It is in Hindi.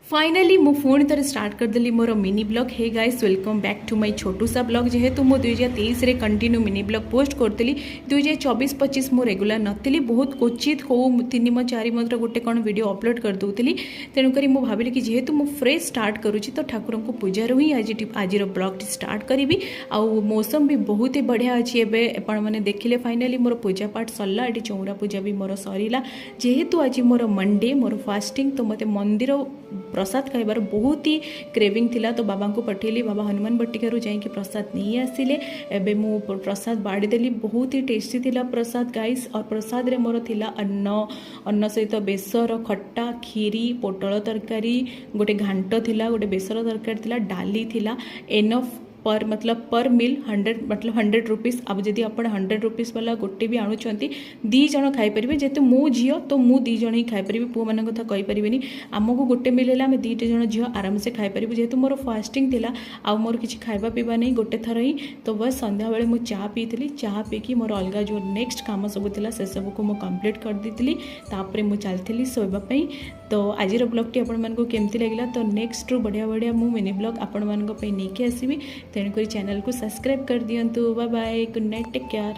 फाइनाली मु पुणी थे स्टार्ट करदेली मोर mini blog. Hey guys welcome back to my छोटू सा ब्लॉग। जेहेतु मु 2023 रे कंटिन्यू मिनी ब्लॉग पोस्ट करती 2024-25 मु रेगुलर नथिली बहुत क्वचित हो 3-4 गोटे कौन वीडियो अपलोड कर दूसरी। तेणुक मु भाविली कि जेहेतु मु फ्रेश स्टार्ट करुँची तो ठाकुर को पूजार ही आज ब्लॉग स्टार्ट करी। आउ मौसम भी बहुत ही बढ़िया अच्छी एवं मैंने देखिले फाइनाली मोर पूजा पाठ सरला। ये चौरा पूजा भी मोर सरला। जेहेतु आज मोर मंडे मोर फास्टिंग तो मत मंदिर प्रसाद खाइबार बहुत ही क्रेविंग थिला तो बाबा को पठेली। बाबा हनुमान बटिकारु जाइए प्रसाद नहीं आसिले। एबे मु प्रसाद बाड़ी देली। बहुत ही टेस्टी थिला प्रसाद गाइस। और प्रसाद रे मोर थिला अन्न सहित बेसर खट्टा खीरी पोटल तरकारी गोटे घांट थिला गोटे बेसर तरकारी थिला डाली थिला एनफ पर मिल 100 रुपीस। अब जदि आप 100 रुपीस वाला गोटे भी आणुंट दी जन खाईपर जेहतु मो झी तो मु दी जन ही खाईपर पुओ मान कथा कहीपरि आमको गोटे मिल है आम दीट जन झी आराम से खाईपर। जेहतु मोर फास्टिंग थिला आउ मोर किसी खाइबा पीवा नहीं गोटे थर ही तो बस संध्या बेले मु चा पीली। चा पीकी मोर अलग जो नेक्स्ट काम सब थिला से सब को मु कंप्लीट कर देती। तापर मु चलती शोवाई। तो आज ब्लॉगटी आपको केमती लगे तो नेक्स्ट रु बढ़िया बढ़िया मु मिनी ब्लॉग आपण मानी नहीं आसबि। तेणुक चैनल को सब्सक्राइब कर दिंतु। Bye bye good night take care.